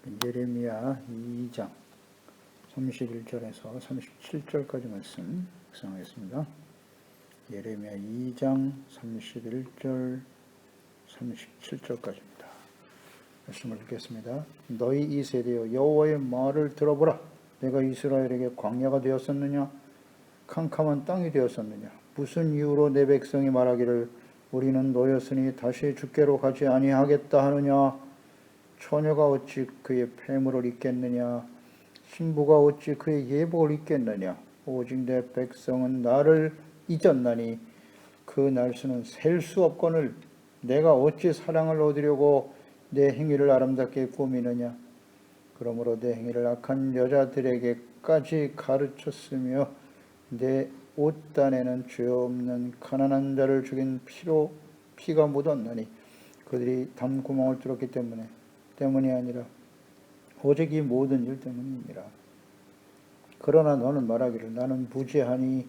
예레미야 2장 31절에서 37절까지 말씀 묵상하겠습니다. 예레미야 2장 31절 37절까지입니다. 말씀을 읽겠습니다. 너희 이 세대여 여호와의 말을 들어보라. 내가 이스라엘에게 광야가 되었었느냐? 캄캄한 땅이 되었었느냐? 무슨 이유로 내 백성이 말하기를 우리는 노였으니 다시 주께로 가지 아니하겠다 하느냐? 처녀가 어찌 그의 폐물을 입겠느냐? 신부가 어찌 그의 예복을 입겠느냐? 오직 내 백성은 나를 잊었나니 그 날수는 셀 수 없거늘 내가 어찌 사랑을 얻으려고 내 행위를 아름답게 꾸미느냐? 그러므로 내 행위를 악한 여자들에게까지 가르쳤으며 내 옷단에는 죄 없는 가난한 자를 죽인 피가 묻었나니 그들이 담구멍을 뚫었기 때문이 아니라 오직 이 모든 일 때문이니라. 그러나 너는 말하기를 나는 무죄하니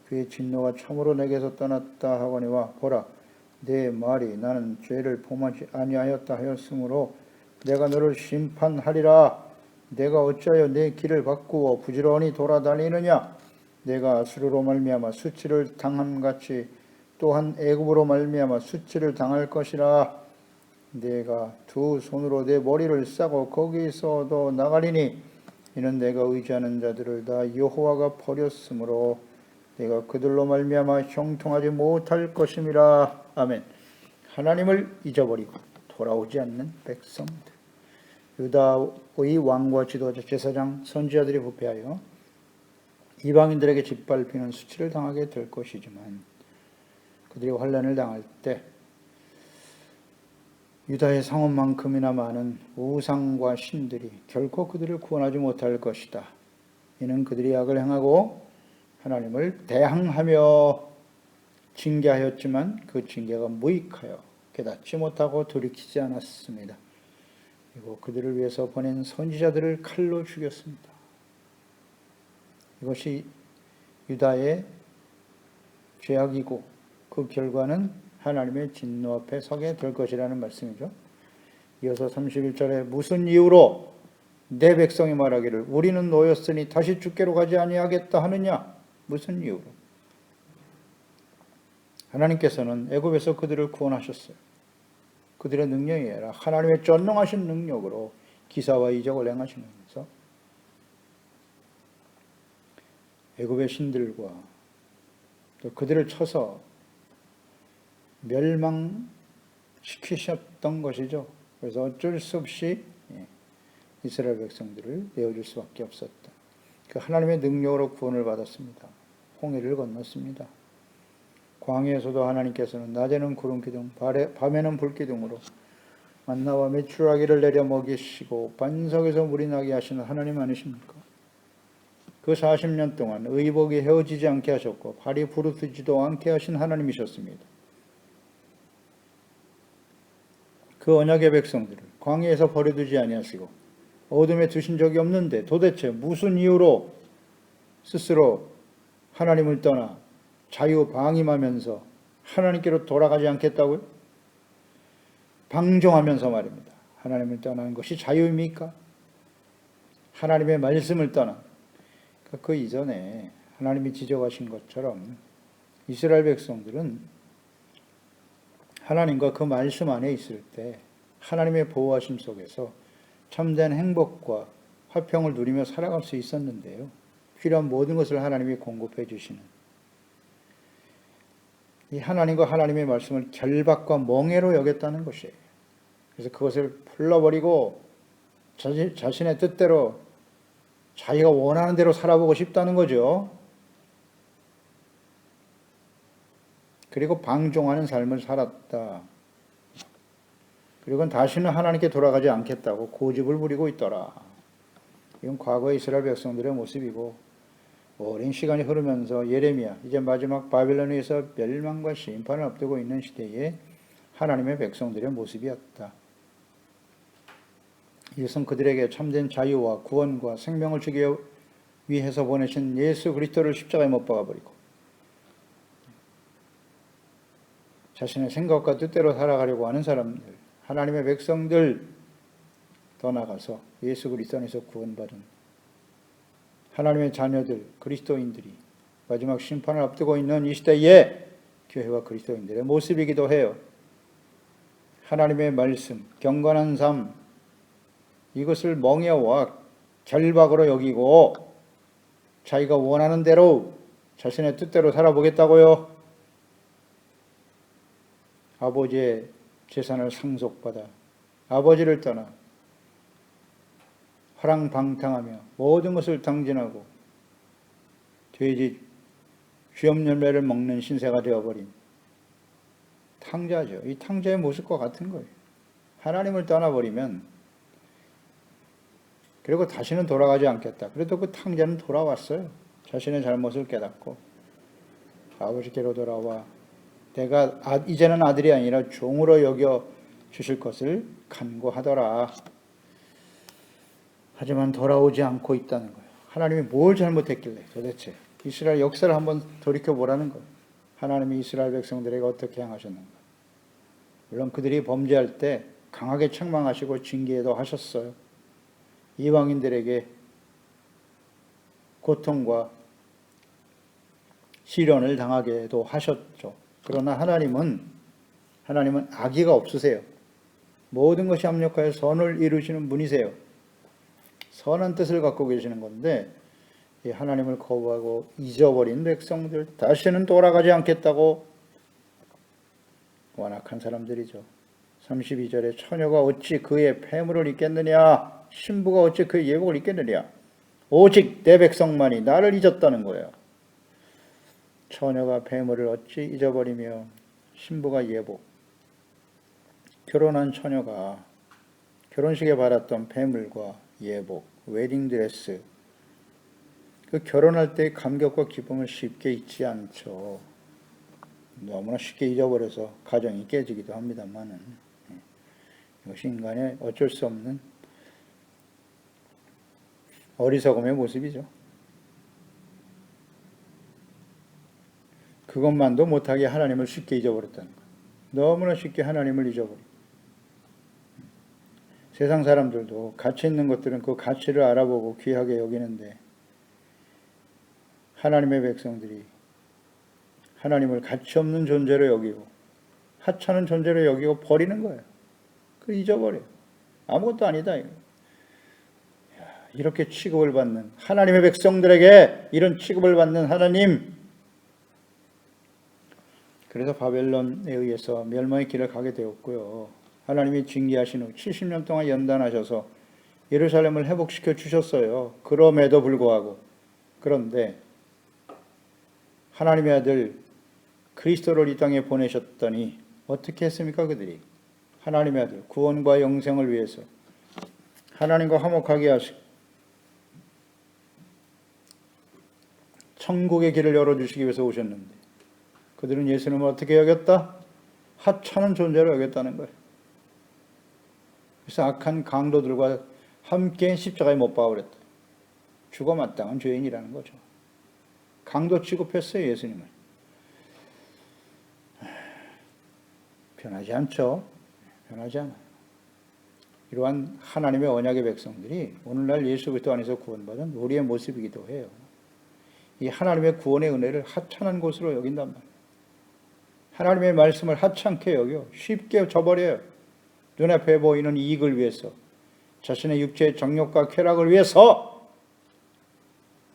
그의 진노가 참으로 내게서 떠났다 하거니와 보라 내 말이 나는 죄를 범하지 아니하였다 하였으므로 내가 너를 심판하리라. 내가 어찌하여 내 길을 바꾸어 부지런히 돌아다니느냐? 내가 아수르로 말미암아 수치를 당함같이 또한 애굽으로 말미암아 수치를 당할 것이라. 내가 두 손으로 내 머리를 싸고 거기서도 나가리니 이는 내가 의지하는 자들을 다 여호와가 버렸으므로 내가 그들로 말미암아 형통하지 못할 것임이라. 아멘. 하나님을 잊어버리고 돌아오지 않는 백성들. 유다의 왕과 지도자 제사장 선지자들이 부패하여 이방인들에게 짓밟히는 수치를 당하게 될 것이지만 그들이 환난을 당할 때 유다의 상원만큼이나 많은 우상과 신들이 결코 그들을 구원하지 못할 것이다. 이는 그들이 악을 행하고 하나님을 대항하며 징계하였지만 그 징계가 무익하여 깨닫지 못하고 돌이키지 않았습니다. 그리고 그들을 위해서 보낸 선지자들을 칼로 죽였습니다. 이것이 유다의 죄악이고 그 결과는 하나님의 진노 앞에 서게 될 것이라는 말씀이죠. 이어서 31절에 무슨 이유로 내 백성이 말하기를 우리는 노였으니 다시 주께로 가지 아니하겠다 하느냐? 무슨 이유로? 하나님께서는 애굽에서 그들을 구원하셨어요. 그들의 능력이 아니라 하나님의 전능하신 능력으로 기사와 이적을 행하시면서 애굽의 신들과 또 그들을 쳐서 멸망시키셨던 것이죠. 그래서 어쩔 수 없이 이스라엘 백성들을 내어줄 수밖에 없었다. 그 하나님의 능력으로 구원을 받았습니다. 홍해를 건넜습니다. 광야에서도 하나님께서는 낮에는 구름기둥, 밤에는 불기둥으로 만나와 메추라기를 내려 먹이시고 반석에서 물이 나게 하시는 하나님 아니십니까? 그 40년 동안 의복이 헤어지지 않게 하셨고 발이 부르트지도 않게 하신 하나님이셨습니다. 그 언약의 백성들을 광야에서 버려두지 아니하시고 어둠에 두신 적이 없는데 도대체 무슨 이유로 스스로 하나님을 떠나 자유방임하면서 하나님께로 돌아가지 않겠다고요? 방종하면서 말입니다. 하나님을 떠나는 것이 자유입니까? 하나님의 말씀을 떠나 그 이전에 하나님이 지적하신 것처럼 이스라엘 백성들은 하나님과 그 말씀 안에 있을 때 하나님의 보호하심 속에서 참된 행복과 화평을 누리며 살아갈 수 있었는데요. 필요한 모든 것을 하나님이 공급해 주시는 이 하나님과 하나님의 말씀을 결박과 멍해로 여겼다는 것이에요. 그래서 그것을 풀러버리고 자신의 뜻대로 자기가 원하는 대로 살아보고 싶다는 거죠. 그리고 방종하는 삶을 살았다. 그리고 다시는 하나님께 돌아가지 않겠다고 고집을 부리고 있더라. 이건 과거의 이스라엘 백성들의 모습이고 오랜 시간이 흐르면서 예레미야 이제 마지막 바빌론에서 멸망과 심판을 앞두고 있는 시대에 하나님의 백성들의 모습이었다. 이것은 그들에게 참된 자유와 구원과 생명을 주기 위해서 보내신 예수 그리스도를 십자가에 못 박아버리고 자신의 생각과 뜻대로 살아가려고 하는 사람들, 하나님의 백성들 떠나가서 예수 그리스도 안에서 구원받은 하나님의 자녀들, 그리스도인들이 마지막 심판을 앞두고 있는 이 시대에 교회와 그리스도인들의 모습이기도 해요. 하나님의 말씀, 경건한 삶, 이것을 멍해와 결박으로 여기고 자기가 원하는 대로 자신의 뜻대로 살아보겠다고요. 아버지의 재산을 상속받아 아버지를 떠나 화랑방탕하며 모든 것을 당진하고 돼지 쥐엄 열매를 먹는 신세가 되어버린 탕자죠. 이 탕자의 모습과 같은 거예요. 하나님을 떠나버리면 그리고 다시는 돌아가지 않겠다. 그래도 그 탕자는 돌아왔어요. 자신의 잘못을 깨닫고 아버지께로 돌아와 내가 이제는 아들이 아니라 종으로 여겨 주실 것을 간구하더라. 하지만 돌아오지 않고 있다는 거예요. 하나님이 뭘 잘못했길래 도대체 이스라엘 역사를 한번 돌이켜보라는 거예요. 하나님이 이스라엘 백성들에게 어떻게 행하셨는가. 물론 그들이 범죄할 때 강하게 책망하시고 징계도 하셨어요. 이방인들에게 고통과 시련을 당하게도 하셨죠. 그러나 하나님은 악의가 없으세요. 모든 것이 합력하여 선을 이루시는 분이세요. 선한 뜻을 갖고 계시는 건데 이 하나님을 거부하고 잊어버린 백성들 다시는 돌아가지 않겠다고 완악한 사람들이죠. 32절에 처녀가 어찌 그의 폐물을 잊겠느냐, 신부가 어찌 그의 예복을 잊겠느냐, 오직 내 백성만이 나를 잊었다는 거예요. 처녀가 폐물을 어찌 잊어버리며 신부가 예복, 결혼한 처녀가 결혼식에 받았던 폐물과 예복, 웨딩드레스, 그 결혼할 때의 감격과 기쁨을 쉽게 잊지 않죠. 너무나 쉽게 잊어버려서 가정이 깨지기도 합니다만은 이것이 인간의 어쩔 수 없는 어리석음의 모습이죠. 그것만도 못하게 하나님을 쉽게 잊어버렸다는 거예요. 너무나 쉽게 하나님을 잊어버리고 세상 사람들도 가치 있는 것들은 그 가치를 알아보고 귀하게 여기는데 하나님의 백성들이 하나님을 가치 없는 존재로 여기고 하찮은 존재로 여기고 버리는 거예요. 그 잊어버려요. 아무것도 아니다. 이렇게 취급을 받는 하나님의 백성들에게 이런 취급을 받는 하나님, 그래서 바벨론에 의해서 멸망의 길을 가게 되었고요. 하나님이 징계하신 후 70년 동안 연단하셔서 예루살렘을 회복시켜 주셨어요. 그럼에도 불구하고 그런데 하나님의 아들 그리스도를 이 땅에 보내셨더니 어떻게 했습니까? 그들이 하나님의 아들 구원과 영생을 위해서 하나님과 화목하게 하시고 천국의 길을 열어주시기 위해서 오셨는데 그들은 예수님을 어떻게 여겼다? 하찮은 존재로 여겼다는 거예요. 그래서 악한 강도들과 함께 십자가에 못 박아버렸다. 죽어 마땅한 죄인이라는 거죠. 강도 취급했어요, 예수님을. 변하지 않죠. 변하지 않아요. 이러한 하나님의 언약의 백성들이 오늘날 예수 그리스도 안에서 구원받은 우리의 모습이기도 해요. 이 하나님의 구원의 은혜를 하찮은 것으로 여긴단 말이에요. 하나님의 말씀을 하찮게 여겨 쉽게 저버려요. 눈앞에 보이는 이익을 위해서, 자신의 육체의 정욕과 쾌락을 위해서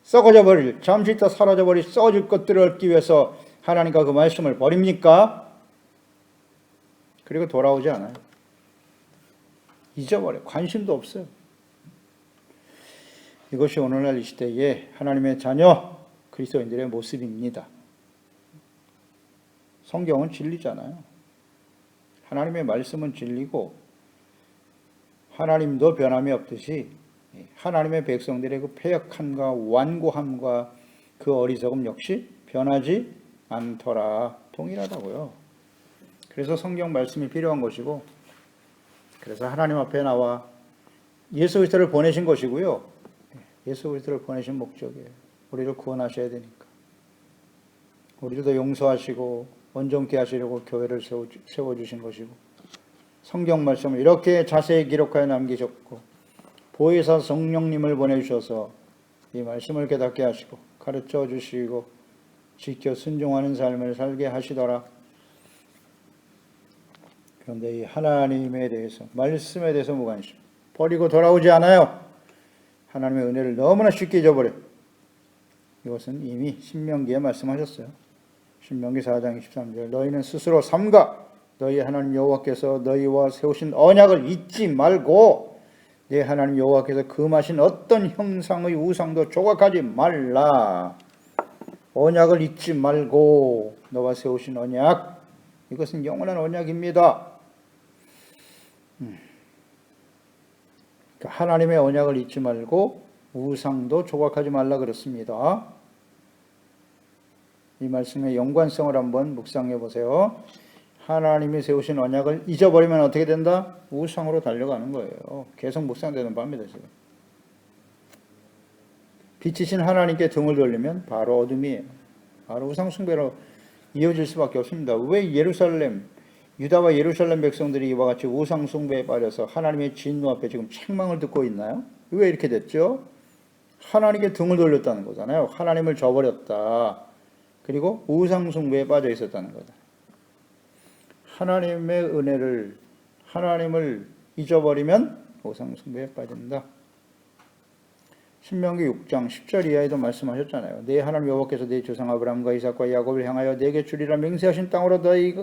썩어져 버릴, 잠시 있다 사라져 버릴 썩어질 것들을 얻기 위해서 하나님과 그 말씀을 버립니까? 그리고 돌아오지 않아요. 잊어버려요. 관심도 없어요. 이것이 오늘날 이 시대의 하나님의 자녀 그리스도인들의 모습입니다. 성경은 진리잖아요. 하나님의 말씀은 진리고 하나님도 변함이 없듯이 하나님의 백성들의 그 패역함과 완고함과 그 어리석음 역시 변하지 않더라. 동일하다고요. 그래서 성경 말씀이 필요한 것이고 그래서 하나님 앞에 나와 예수 그리스도를 보내신 것이고요. 예수 그리스도를 보내신 목적이에요. 우리를 구원하셔야 되니까. 우리도 용서하시고 온전케 하시려고 교회를 세워주신 것이고 성경 말씀을 이렇게 자세히 기록하여 남기셨고 보혜사 성령님을 보내주셔서 이 말씀을 깨닫게 하시고 가르쳐 주시고 지켜 순종하는 삶을 살게 하시더라. 그런데 이 하나님에 대해서, 말씀에 대해서 무관심, 버리고 돌아오지 않아요. 하나님의 은혜를 너무나 쉽게 잊어버려. 이것은 이미 신명기에 말씀하셨어요. 신명기 4장 23절, 너희는 스스로 삼가 너희 하나님 여호와께서 너희와 세우신 언약을 잊지 말고 내 하나님 여호와께서 금하신 어떤 형상의 우상도 조각하지 말라. 언약을 잊지 말고, 너와 세우신 언약, 이것은 영원한 언약입니다. 하나님의 언약을 잊지 말고 우상도 조각하지 말라 그랬습니다. 이 말씀의 연관성을 한번 묵상해 보세요. 하나님이 세우신 언약을 잊어버리면 어떻게 된다? 우상으로 달려가는 거예요. 계속 묵상되는 밤이 되세요. 빛이신 하나님께 등을 돌리면 바로 어둠이에요. 바로 우상 숭배로 이어질 수밖에 없습니다. 왜 유다와 예루살렘 백성들이 이와 같이 우상 숭배에 빠져서 하나님의 진노 앞에 지금 책망을 듣고 있나요? 왜 이렇게 됐죠? 하나님께 등을 돌렸다는 거잖아요. 하나님을 저버렸다. 그리고 우상 숭배에 빠져 있었다는 거다. 하나님의 은혜를, 하나님을 잊어버리면 우상 숭배에 빠진다. 신명기 6장 10절 이하에도 말씀하셨잖아요. 내 하나님 여호와께서 내 조상 아브라함과 이삭과 야곱을 향하여 내게 주리라 맹세하신 땅으로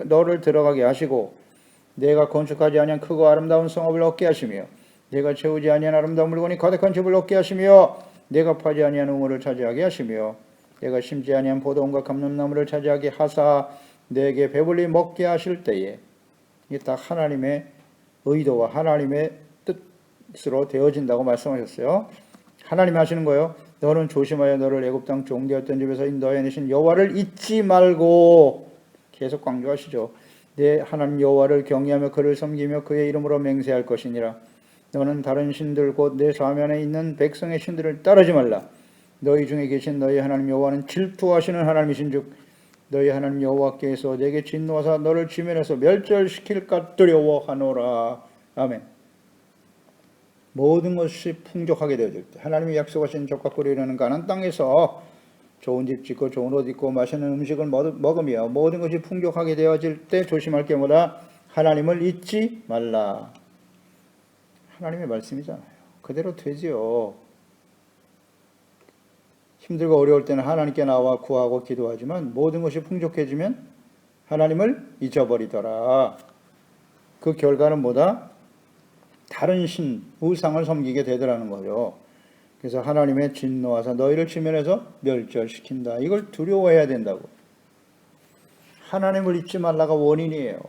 너를 들어가게 하시고 내가 건축하지 아니한 크고 아름다운 성읍을 얻게 하시며 내가 채우지 아니한 아름다운 물건이 가득한 집을 얻게 하시며 내가 파지 아니한 우물을 차지하게 하시며 내가 심지 아니한 포도원과 감람나무를 차지하게 하사 내게 배불리 먹게 하실 때에, 이게 다 하나님의 의도와 하나님의 뜻으로 되어진다고 말씀하셨어요. 하나님이 하시는 거예요. 너는 조심하여 너를 애굽 땅 종되었던 집에서 인도하신 여호와를 잊지 말고, 계속 강조하시죠. 내 하나님 여호와를 경외하며 그를 섬기며 그의 이름으로 맹세할 것이니라. 너는 다른 신들 곧 내 좌면에 있는 백성의 신들을 따르지 말라. 너희 중에 계신 너희 하나님 여호와는 질투하시는 하나님이신즉 너희 하나님 여호와께서 내게 진노하사 너를 지면에서 멸절시킬까 두려워하노라. 아멘. 모든 것이 풍족하게 되어질 때, 하나님이 약속하신 적과 꿀이 흐르는 가나안 땅에서 좋은 집 짓고 좋은 옷 입고 맛있는 음식을 먹으며 모든 것이 풍족하게 되어질 때 조심할 게 뭐다? 하나님을 잊지 말라. 하나님의 말씀이잖아요. 그대로 되지요. 힘들고 어려울 때는 하나님께 나와 구하고 기도하지만 모든 것이 풍족해지면 하나님을 잊어버리더라. 그 결과는 뭐다? 다른 신, 우상을 섬기게 되더라는 거예요. 그래서 하나님의 진노하사 너희를 지면에서 멸절시킨다. 이걸 두려워해야 된다고. 하나님을 잊지 말라가 원인이에요.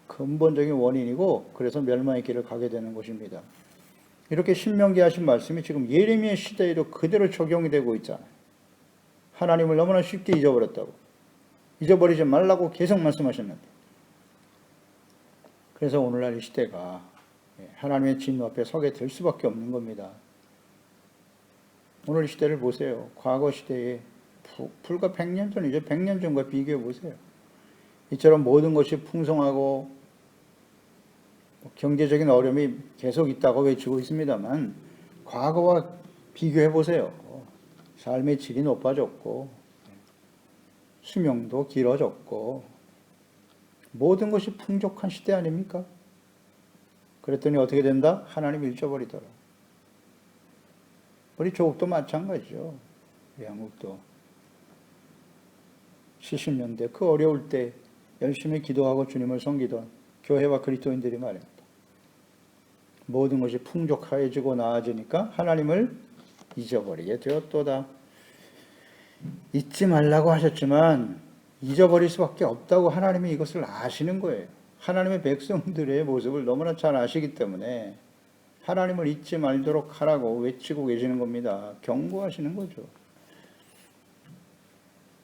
근본적인 원인이고, 그래서 멸망의 길을 가게 되는 것입니다. 이렇게 신명기 하신 말씀이 지금 예레미야 시대에도 그대로 적용이 되고 있잖아요. 하나님을 너무나 쉽게 잊어버렸다고. 잊어버리지 말라고 계속 말씀하셨는데. 그래서 오늘날 이 시대가 하나님의 진노 앞에 서게 될 수밖에 없는 겁니다. 오늘 이 시대를 보세요. 과거 시대에 불과 100년 전이죠. 100년 전과 비교해 보세요. 이처럼 모든 것이 풍성하고 경제적인 어려움이 계속 있다고 외치고 있습니다만 과거와 비교해 보세요. 삶의 질이 높아졌고 수명도 길어졌고 모든 것이 풍족한 시대 아닙니까? 그랬더니 어떻게 된다? 하나님을 잊어버리더라. 우리 조국도 마찬가지죠. 우리 한국도 70년대 그 어려울 때 열심히 기도하고 주님을 섬기던 교회와 그리스도인들이 말입니다. 모든 것이 풍족해지고 나아지니까 하나님을 잊어버리게 되었도다. 잊지 말라고 하셨지만 잊어버릴 수밖에 없다고 하나님이 이것을 아시는 거예요. 하나님의 백성들의 모습을 너무나 잘 아시기 때문에 하나님을 잊지 말도록 하라고 외치고 계시는 겁니다. 경고하시는 거죠.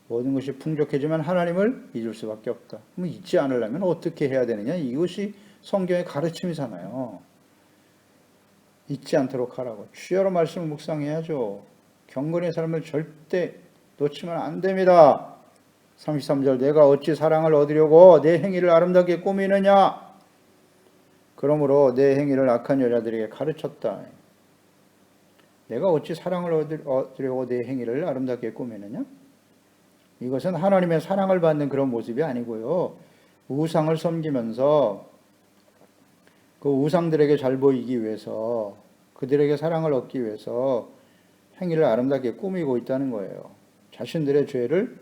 모든 것이 풍족해지만 하나님을 잊을 수밖에 없다. 그럼 잊지 않으려면 어떻게 해야 되느냐? 이것이 성경의 가르침이잖아요. 잊지 않도록 하라고. 주여로 말씀을 묵상해야죠. 경건의 삶을 절대 놓치면 안 됩니다. 33절 내가 어찌 사랑을 얻으려고 내 행위를 아름답게 꾸미느냐? 그러므로 내 행위를 악한 여자들에게 가르쳤다. 내가 어찌 사랑을 얻으려고 내 행위를 아름답게 꾸미느냐? 이것은 하나님의 사랑을 받는 그런 모습이 아니고요. 우상을 섬기면서 그 우상들에게 잘 보이기 위해서, 그들에게 사랑을 얻기 위해서 행위를 아름답게 꾸미고 있다는 거예요. 자신들의 죄를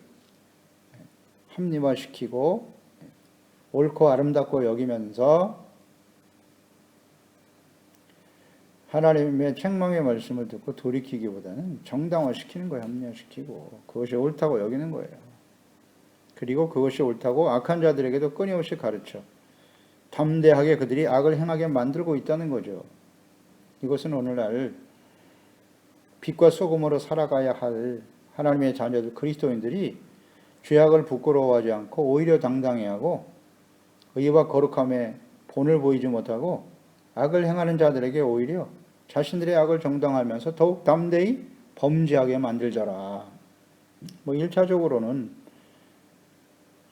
합리화시키고 옳고 아름답고 여기면서 하나님의 책망의 말씀을 듣고 돌이키기보다는 정당화시키는 거예요. 합리화시키고 그것이 옳다고 여기는 거예요. 그리고 그것이 옳다고 악한 자들에게도 끊임없이 가르쳐 담대하게 그들이 악을 행하게 만들고 있다는 거죠. 이것은 오늘날 빛과 소금으로 살아가야 할 하나님의 자녀들 그리스도인들이 죄악을 부끄러워하지 않고 오히려 당당해하고 의와 거룩함에 본을 보이지 못하고 악을 행하는 자들에게 오히려 자신들의 악을 정당하면서 더욱 담대히 범죄하게 만들자라. 1차적으로는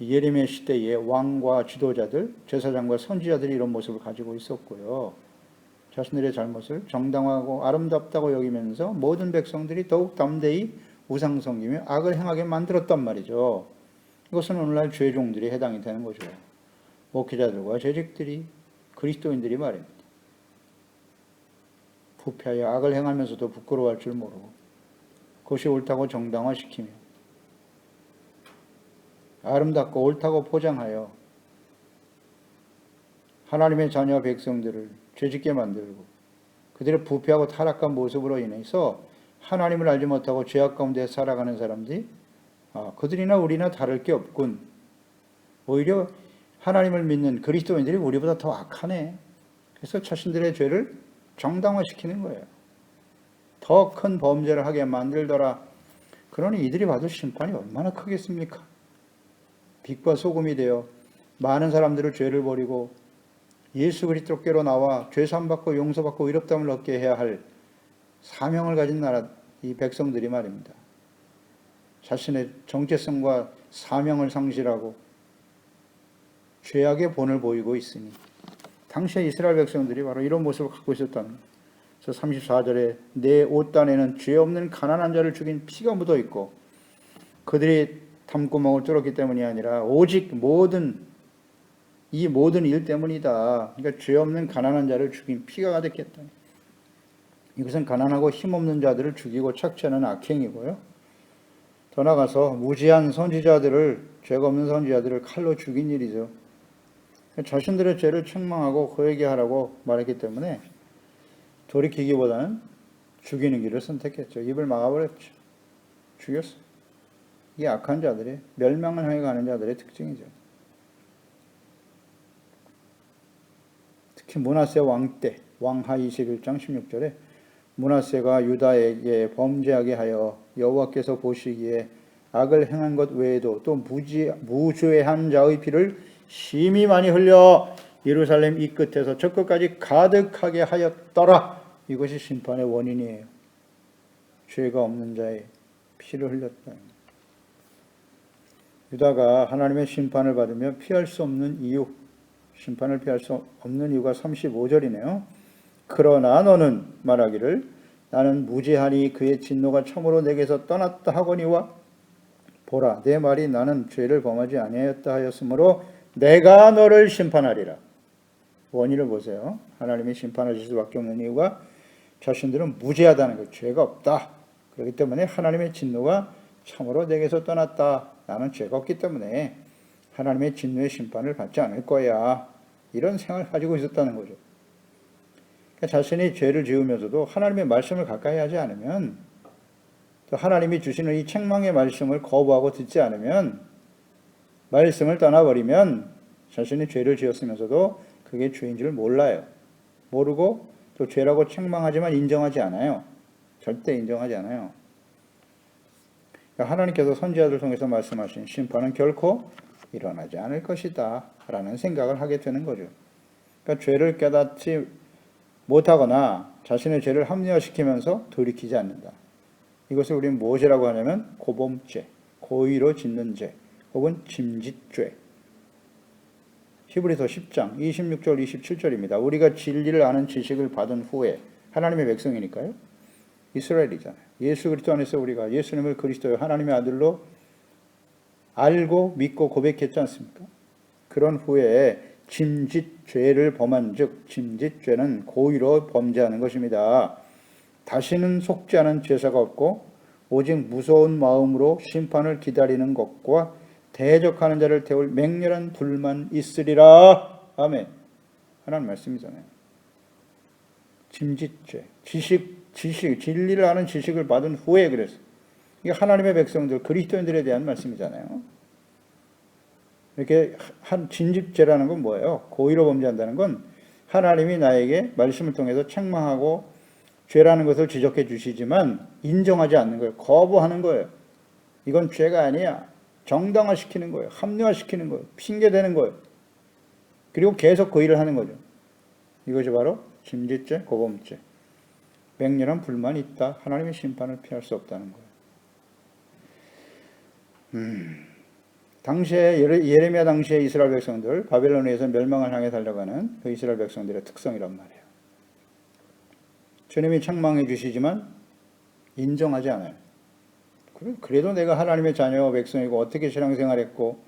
예레미야 시대의 왕과 지도자들, 제사장과 선지자들이 이런 모습을 가지고 있었고요. 자신들의 잘못을 정당하고 아름답다고 여기면서 모든 백성들이 더욱 담대히 우상 섬기며 악을 행하게 만들었단 말이죠. 이것은 오늘날 죄종들이 해당이 되는 거죠. 목회자들과 재직들이, 그리스도인들이 말입니다. 부패하여 악을 행하면서도 부끄러워할 줄 모르고 그것이 옳다고 정당화시키며 아름답고 옳다고 포장하여 하나님의 자녀 백성들을 죄짓게 만들고 그들의 부패하고 타락한 모습으로 인해서 하나님을 알지 못하고 죄악 가운데 살아가는 사람들이 그들이나 우리나 다를 게 없군. 오히려 하나님을 믿는 그리스도인들이 우리보다 더 악하네. 그래서 자신들의 죄를 정당화시키는 거예요. 더 큰 범죄를 하게 만들더라. 그러니 이들이 받을 심판이 얼마나 크겠습니까? 빛과 소금이 되어 많은 사람들을 죄를 버리고 예수 그리스도께로 나와 죄 사함받고 용서받고 의롭다함을 얻게 해야 할 사명을 가진 나라 이 백성들이 말입니다. 자신의 정체성과 사명을 상실하고 죄악의 본을 보이고 있으니 당시의 이스라엘 백성들이 바로 이런 모습을 갖고 있었다는 거예요. 그래서 34절에 내 옷단에는 죄 없는 가난한 자를 죽인 피가 묻어 있고 그들이 탐구멍을 뚫었기 때문이 아니라 오직 이 모든 일 때문이다. 그러니까 죄 없는 가난한 자를 죽인 피가 가득했다. 이것은 가난하고 힘없는 자들을 죽이고 착취하는 악행이고요. 더 나아가서 무지한 선지자들을, 죄가 없는 선지자들을 칼로 죽인 일이죠. 자신들의 죄를 책망하고 회개하라고 말했기 때문에 돌이키기보다는 죽이는 길을 선택했죠. 입을 막아버렸죠. 죽였어. 이게 악한 자들의, 멸망을 향해 가는 자들의 특징이죠. 특히 므낫세 왕 때, 왕하 21장 16절에 므낫세가 유다에게 범죄하게 하여 여호와께서 보시기에 악을 행한 것 외에도 또 무죄한 자의 피를 심히 많이 흘려 예루살렘 이 끝에서 저 끝까지 가득하게 하였더라. 이것이 심판의 원인이에요. 죄가 없는 자의 피를 흘렸다. 유다가 하나님의 심판을 받으며 피할 수 없는 이유, 심판을 피할 수 없는 이유가 35절이네요. 그러나 너는 말하기를 나는 무죄하니 그의 진노가 참으로 내게서 떠났다 하거니와 보라 내 말이 나는 죄를 범하지 아니하였다 하였으므로 내가 너를 심판하리라. 원인을 보세요. 하나님이 심판하실 수밖에 없는 이유가 자신들은 무죄하다는 것, 죄가 없다. 그렇기 때문에 하나님의 진노가 참으로 내게서 떠났다. 나는 죄가 없기 때문에 하나님의 진노의 심판을 받지 않을 거야. 이런 생각을 가지고 있었다는 거죠. 그러니까 자신이 죄를 지으면서도 하나님의 말씀을 가까이 하지 않으면, 또 하나님이 주시는 이 책망의 말씀을 거부하고 듣지 않으면, 말씀을 떠나버리면 자신이 죄를 지었으면서도 그게 죄인 줄 몰라요. 모르고 또 죄라고 책망하지만 인정하지 않아요. 절대 인정하지 않아요. 그러니까 하나님께서 선지자들 통해서 말씀하신 심판은 결코 일어나지 않을 것이다 라는 생각을 하게 되는 거죠. 그러니까 죄를 깨닫지 못하거나 자신의 죄를 합리화시키면서 돌이키지 않는다. 이것을 우리는 무엇이라고 하냐면 고범죄, 고의로 짓는 죄, 혹은 짐짓죄. 히브리서 10장 26절 27절입니다. 우리가 진리를 아는 지식을 받은 후에, 하나님의 백성이니까요, 이스라엘이잖아요. 예수 그리스도 안에서 우리가 예수님을 그리스도의 하나님의 아들로 알고 믿고 고백했지 않습니까? 그런 후에 짐짓 죄를 범한 즉 짐짓 죄는 고의로 범죄하는 것입니다. 다시는 속지 않은 제사가 없고 오직 무서운 마음으로 심판을 기다리는 것과 대적하는 자를 태울 맹렬한 불만 있으리라. 아멘. 하나님 말씀이잖아요. 짐짓죄, 지식, 진리를 아는 지식을 받은 후에 그래서 이게 하나님의 백성들, 그리스도인들에 대한 말씀이잖아요. 이렇게 한 진집죄라는 건 뭐예요? 고의로 범죄한다는 건 하나님이 나에게 말씀을 통해서 책망하고 죄라는 것을 지적해 주시지만 인정하지 않는 거예요. 거부하는 거예요. 이건 죄가 아니야. 정당화시키는 거예요. 합리화시키는 거예요. 핑계대는 거예요. 그리고 계속 그 일을 하는 거죠. 이것이 바로 짐짓죄, 고범죄. 맹렬한 불만이 있다. 하나님의 심판을 피할 수 없다는 거예요. 당시에 예레미야 당시의 이스라엘 백성들, 바벨론에서 멸망을 향해 달려가는 그 이스라엘 백성들의 특성이란 말이에요. 주님이 책망해 주시지만 인정하지 않아요. 그래도 내가 하나님의 자녀와 백성이고 어떻게 신앙생활했고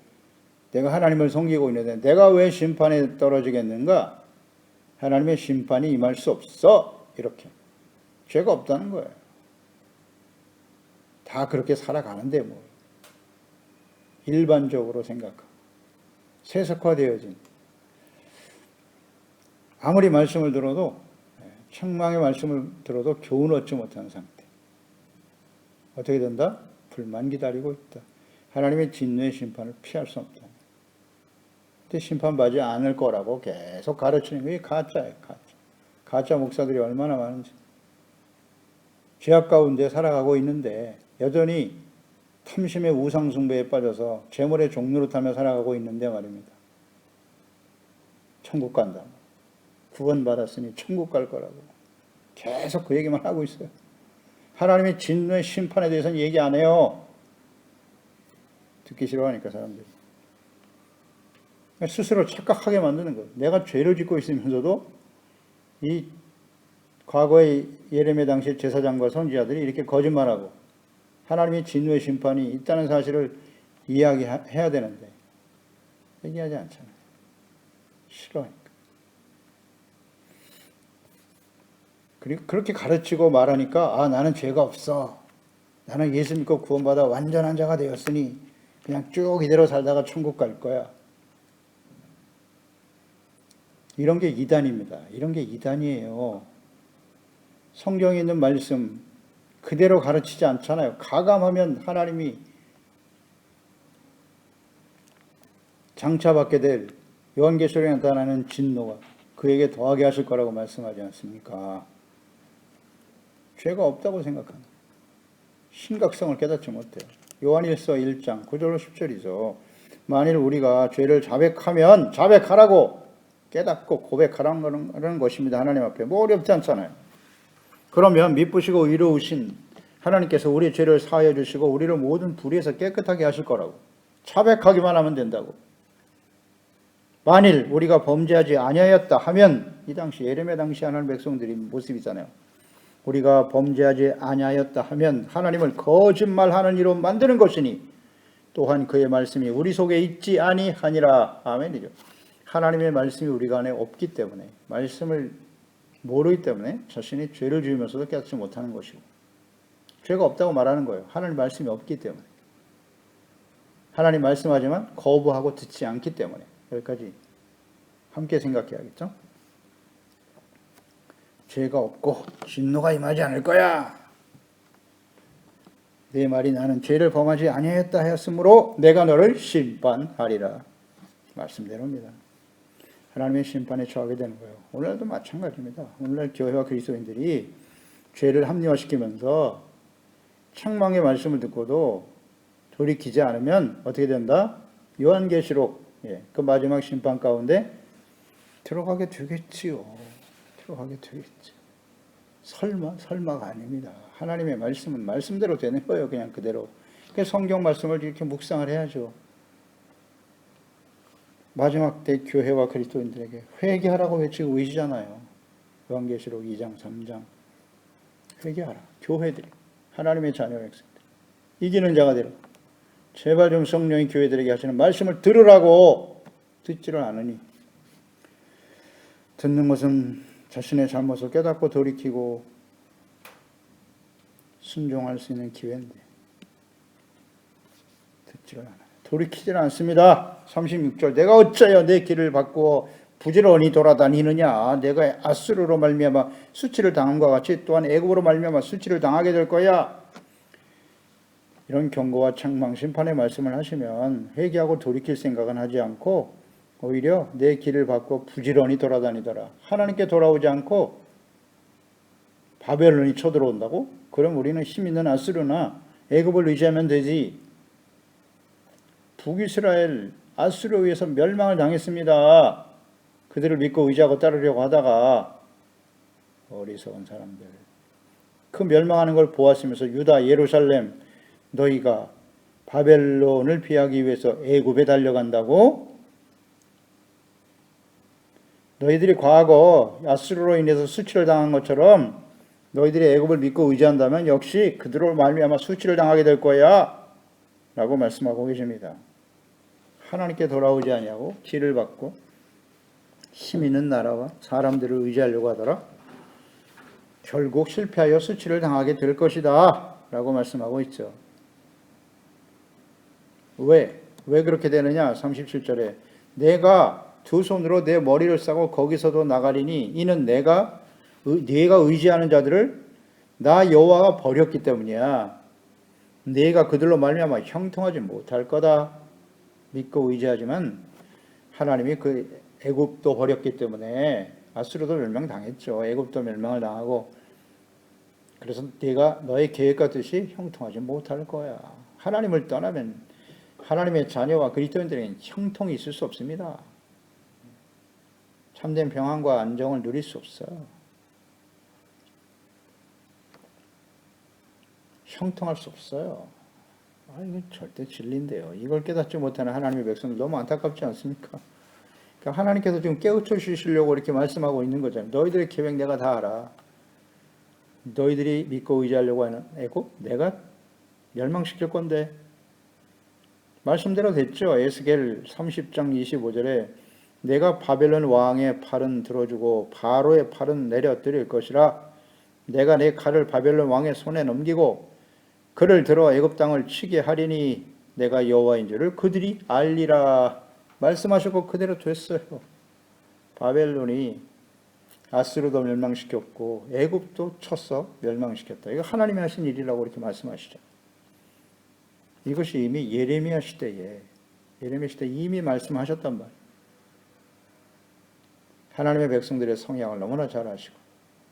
내가 하나님을 섬기고 있는데 내가 왜 심판에 떨어지겠는가? 하나님의 심판이 임할 수 없어. 이렇게. 죄가 없다는 거예요. 다 그렇게 살아가는데 뭐. 일반적으로 생각하고 세속화되어진 아무리 말씀을 들어도 책망의 말씀을 들어도 교훈 얻지 못하는 상태. 어떻게 된다? 불만 기다리고 있다. 하나님의 진노의 심판을 피할 수 없다. 근데 심판받지 않을 거라고 계속 가르치는 게 가짜예요. 가짜 목사들이 얼마나 많은지. 죄악 가운데 살아가고 있는데 여전히 탐심의 우상숭배에 빠져서 재물의 종노릇하며 살아가고 있는데 말입니다. 천국 간다. 구원받았으니 천국 갈 거라고. 계속 그 얘기만 하고 있어요. 하나님의 진노의 심판에 대해서는 얘기 안 해요. 듣기 싫어하니까 사람들이. 스스로 착각하게 만드는 거예요. 내가 죄를 짓고 있으면서도 이 과거의 예레미야 당시 제사장과 선지자들이 이렇게 거짓말하고 하나님의 진노의 심판이 있다는 사실을 이야기해야 되는데 얘기하지 않잖아요. 싫어하니까. 그리고 그렇게 가르치고 말하니까 나는 죄가 없어. 나는 예수 믿고 구원받아 완전한 자가 되었으니 그냥 쭉 이대로 살다가 천국 갈 거야. 이런 게 이단입니다. 이런 게 이단이에요. 성경에 있는 말씀 그대로 가르치지 않잖아요. 가감하면 하나님이 장차받게 될 요한계시록에 나타나는 진노가 그에게 더하게 하실 거라고 말씀하지 않습니까? 죄가 없다고 생각합니다. 심각성을 깨닫지 못해요. 요한일서 1장 9절로 10절이죠. 만일 우리가 죄를 자백하면 자백하라고 깨닫고 고백하라는 것입니다. 하나님 앞에. 뭐 어렵지 않잖아요. 그러면 미쁘시고 의로우신 하나님께서 우리의 죄를 사하여 주시고 우리를 모든 불의에서 깨끗하게 하실 거라고. 자백하기만 하면 된다고. 만일 우리가 범죄하지 아니하였다 하면 이 당시 예레미야 당시 하나님 백성들의 모습이잖아요. 우리가 범죄하지 아니하였다 하면 하나님을 거짓말하는 이로 만드는 것이니 또한 그의 말씀이 우리 속에 있지 아니하니라. 아멘이죠. 하나님의 말씀이 우리가 안에 없기 때문에 말씀을 모르기 때문에 자신이 죄를 지으면서도 깨닫지 못하는 것이고 죄가 없다고 말하는 거예요. 하나님 말씀이 없기 때문에. 하나님 말씀하지만 거부하고 듣지 않기 때문에. 여기까지 함께 생각해야겠죠. 죄가 없고 진노가 임하지 않을 거야. 내 말이 나는 죄를 범하지 아니하였다 하였으므로 내가 너를 심판하리라. 말씀대로입니다. 하나님의 심판에 처하게 되는 거예요. 오늘날도 마찬가지입니다. 오늘날 교회와 그리스도인들이 죄를 합리화시키면서 책망의 말씀을 듣고도 돌이키지 않으면 어떻게 된다? 요한계시록 그 마지막 심판 가운데 들어가게 되겠지요. 들어가게 되겠죠. 설마가 아닙니다. 하나님의 말씀은 말씀대로 되는 거예요. 그냥 그대로. 그래서 성경 말씀을 이렇게 묵상을 해야죠. 마지막 때 교회와 그리스도인들에게 회개하라고 외치고 계시잖아요. 요한계시록 2장, 3장. 회개하라. 교회들이, 하나님의 자녀 백성들, 이기는 자가 되라. 제발 좀 성령이 교회들에게 하시는 말씀을 들으라고. 듣지를 않으니, 듣는 것은 자신의 잘못을 깨닫고 돌이키고 순종할 수 있는 기회인데 듣지를 않아요. 돌이키질 않습니다. 36절, 내가 어찌하여 내 길을 바꾸어 부지런히 돌아다니느냐. 내가 아수르로 말미암아 수치를 당함과 같이 또한 애굽으로 말미암아 수치를 당하게 될 거야. 이런 경고와 책망, 심판의 말씀을 하시면 회개하고 돌이킬 생각은 하지 않고 오히려 내 길을 바꿔 부지런히 돌아다니더라. 하나님께 돌아오지 않고 바벨론이 쳐들어온다고? 그럼 우리는 힘 있는 아수르나 애굽을 의지하면 되지. 북이스라엘 아수르에 의해서 멸망을 당했습니다. 그들을 믿고 의지하고 따르려고 하다가 어리석은 사람들. 그 멸망하는 걸 보았으면서 유다, 예루살렘, 너희가 바벨론을 피하기 위해서 애굽에 달려간다고? 너희들이 과거 아수르로 인해서 수치를 당한 것처럼 너희들이 애굽을 믿고 의지한다면 역시 그들로 말미암아 수치를 당하게 될 거야 라고 말씀하고 계십니다. 하나님께 돌아오지 아니하고 길을 받고 힘 있는 나라와 사람들을 의지하려고 하더라. 결국 실패하여 수치를 당하게 될 것이다 라고 말씀하고 있죠. 왜 그렇게 되느냐? 37절에 내가 두 손으로 내 머리를 싸고 거기서도 나가리니 이는 네가 의지하는 자들을 나 여호와가 버렸기 때문이야. 네가 그들로 말미암아 형통하지 못할 거다. 믿고 의지하지만 하나님이 그 애굽도 버렸기 때문에 아수르도 멸망당했죠. 애굽도 멸망을 당하고 그래서 네가 너의 계획과 뜻이 형통하지 못할 거야. 하나님을 떠나면 하나님의 자녀와 그리스도인들에게는 형통이 있을 수 없습니다. 참된 평안과 안정을 누릴 수 없어요. 형통할 수 없어요. 이건 절대 진리인데요. 이걸 깨닫지 못하는 하나님의 백성들 너무 안타깝지 않습니까? 그러니까 하나님께서 지금 깨우쳐 주시려고 이렇게 말씀하고 있는 거잖아요. 너희들의 계획 내가 다 알아. 너희들이 믿고 의지하려고 하는 애굽 내가 멸망시킬 건데. 말씀대로 됐죠. 에스겔 30장 25절에 내가 바벨론 왕의 팔은 들어주고 바로의 팔은 내려뜨릴 것이라. 내가 내 칼을 바벨론 왕의 손에 넘기고 그를 들어 애굽 땅을 치게 하리니 내가 여호와인 줄을 그들이 알리라. 말씀하셨고 그대로 됐어요. 바벨론이 아수르도 멸망시켰고 애굽도 쳤어 멸망시켰다. 이거 하나님이 하신 일이라고 이렇게 말씀하시죠. 이것이 이미 예레미야 시대에 이미 말씀하셨단 말이에요. 하나님의 백성들의 성향을 너무나 잘 아시고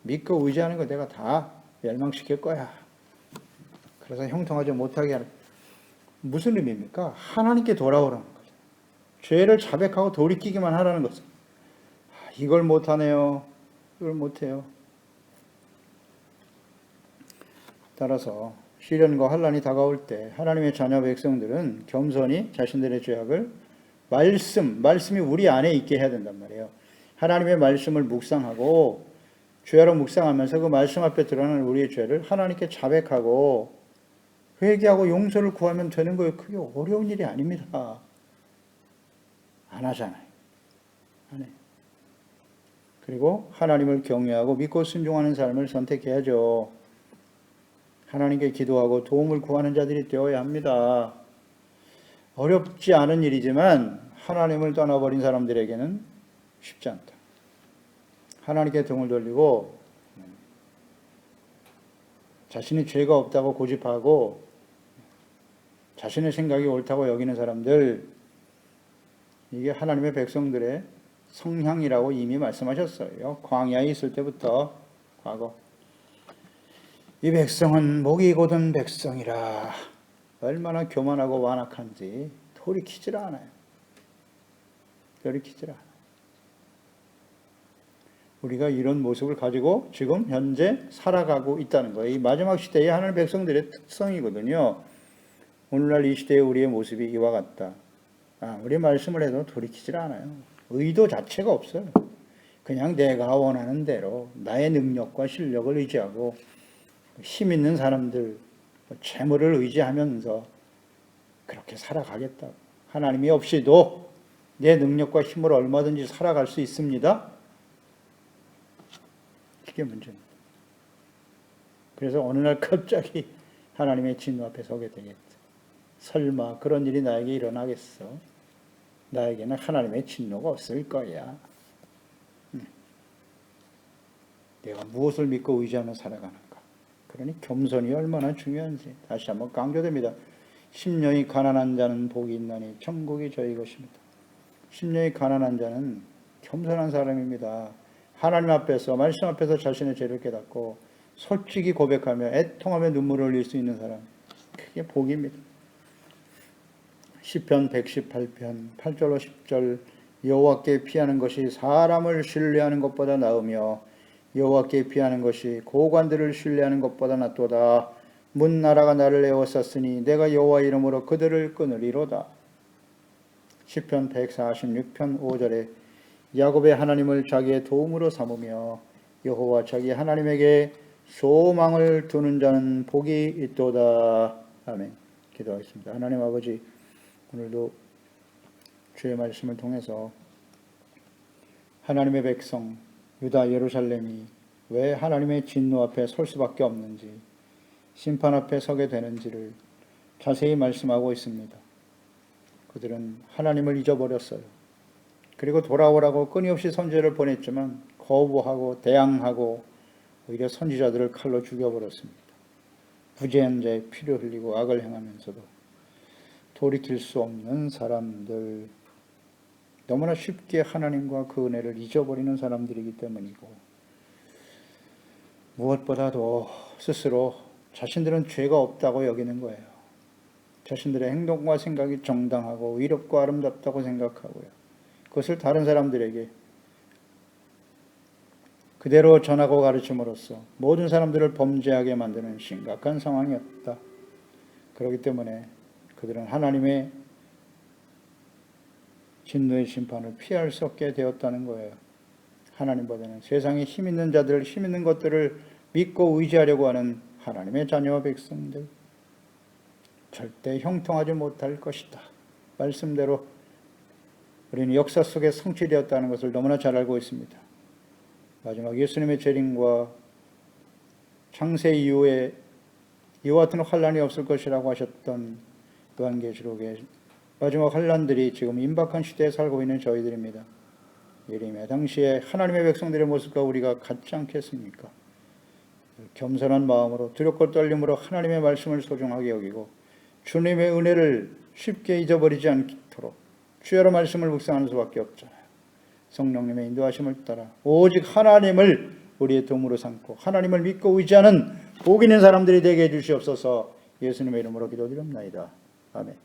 믿고 의지하는 거 내가 다 멸망시킬 거야. 그래서 형통하지 못하게 하는. 무슨 의미입니까? 하나님께 돌아오라는 거죠. 죄를 자백하고 돌이키기만 하라는 것은. 이걸 못하네요. 이걸 못해요. 따라서 시련과 환난이 다가올 때 하나님의 자녀 백성들은 겸손히 자신들의 죄악을 말씀이 우리 안에 있게 해야 된단 말이에요. 하나님의 말씀을 묵상하고 죄로 묵상하면서 그 말씀 앞에 드러나는 우리의 죄를 하나님께 자백하고 회개하고 용서를 구하면 되는 거예요. 그게 어려운 일이 아닙니다. 안 하잖아요. 안 해요. 그리고 하나님을 경외하고 믿고 순종하는 삶을 선택해야죠. 하나님께 기도하고 도움을 구하는 자들이 되어야 합니다. 어렵지 않은 일이지만 하나님을 떠나버린 사람들에게는 쉽지 않다. 하나님께 등을 돌리고 자신이 죄가 없다고 고집하고 자신의 생각이 옳다고 여기는 사람들, 이게 하나님의 백성들의 성향이라고 이미 말씀하셨어요. 광야에 있을 때부터 과거. 이 백성은 목이 곧은 백성이라. 얼마나 교만하고 완악한지 돌이키질 않아요. 돌이키질 않아요. 우리가 이런 모습을 가지고 지금 현재 살아가고 있다는 거예요. 이 마지막 시대의 하나님의 백성들의 특성이거든요. 오늘날 이 시대의 우리의 모습이 이와 같다. 우리 말씀을 해도 돌이키질 않아요. 의도 자체가 없어요. 그냥 내가 원하는 대로 나의 능력과 실력을 의지하고 힘 있는 사람들, 재물을 의지하면서 그렇게 살아가겠다. 하나님이 없이도 내 능력과 힘으로 얼마든지 살아갈 수 있습니다. 이게 문제입니다. 그래서 어느 날 갑자기 하나님의 진노 앞에 서게 되겠죠. 설마 그런 일이 나에게 일어나겠어? 나에게는 하나님의 진노가 없을 거야. 내가 무엇을 믿고 의지하며 살아가는가? 그러니 겸손이 얼마나 중요한지 다시 한번 강조됩니다. 심령이 가난한 자는 복이 있나니 천국이 저희 것입니다. 심령이 가난한 자는 겸손한 사람입니다. 하나님 앞에서 말씀 앞에서 자신의 죄를 깨닫고 솔직히 고백하며 애통하며 눈물을 흘릴 수 있는 사람, 그게 복입니다. 시편 118편 8절로 10절 여호와께 피하는 것이 사람을 신뢰하는 것보다 나으며 여호와께 피하는 것이 고관들을 신뢰하는 것보다 낫도다. 문나라가 나를 에워쌌으니 내가 여호와 이름으로 그들을 끊으리로다. 시편 146편 5절에 야곱의 하나님을 자기의 도움으로 삼으며 여호와 자기 하나님에게 소망을 두는 자는 복이 있도다. 아멘. 기도하겠습니다. 하나님 아버지, 오늘도 주의 말씀을 통해서 하나님의 백성 유다 예루살렘이 왜 하나님의 진노 앞에 설 수밖에 없는지, 심판 앞에 서게 되는지를 자세히 말씀하고 있습니다. 그들은 하나님을 잊어버렸어요. 그리고 돌아오라고 끊임없이 선지자를 보냈지만 거부하고 대항하고 오히려 선지자들을 칼로 죽여버렸습니다. 부재한 자의 피를 흘리고 악을 행하면서도 돌이킬 수 없는 사람들, 너무나 쉽게 하나님과 그 은혜를 잊어버리는 사람들이기 때문이고, 무엇보다도 스스로 자신들은 죄가 없다고 여기는 거예요. 자신들의 행동과 생각이 정당하고 의롭고 아름답다고 생각하고요. 그것을 다른 사람들에게 그대로 전하고 가르침으로써 모든 사람들을 범죄하게 만드는 심각한 상황이었다. 그렇기 때문에 그들은 하나님의 진노의 심판을 피할 수 없게 되었다는 거예요. 하나님보다는 세상에 힘 있는 자들, 힘 있는 것들을 믿고 의지하려고 하는 하나님의 자녀와 백성들, 절대 형통하지 못할 것이다. 말씀대로 우리는 역사 속에 성취되었다는 것을 너무나 잘 알고 있습니다. 마지막 예수님의 재림과 창세 이후에 이와 같은 환란이 없을 것이라고 하셨던 요한계시록의 마지막 환란들이 지금 임박한 시대에 살고 있는 저희들입니다. 예레미야 당시에 하나님의 백성들의 모습과 우리가 같지 않겠습니까? 겸손한 마음으로 두렵고 떨림으로 하나님의 말씀을 소중하게 여기고 주님의 은혜를 쉽게 잊어버리지 않도록 주여로 말씀을 묵상하는 수밖에 없잖아요. 성령님의 인도하심을 따라 오직 하나님을 우리의 도움으로 삼고 하나님을 믿고 의지하는 복 있는 사람들이 되게 해주시옵소서. 예수님의 이름으로 기도드립니다. 아멘.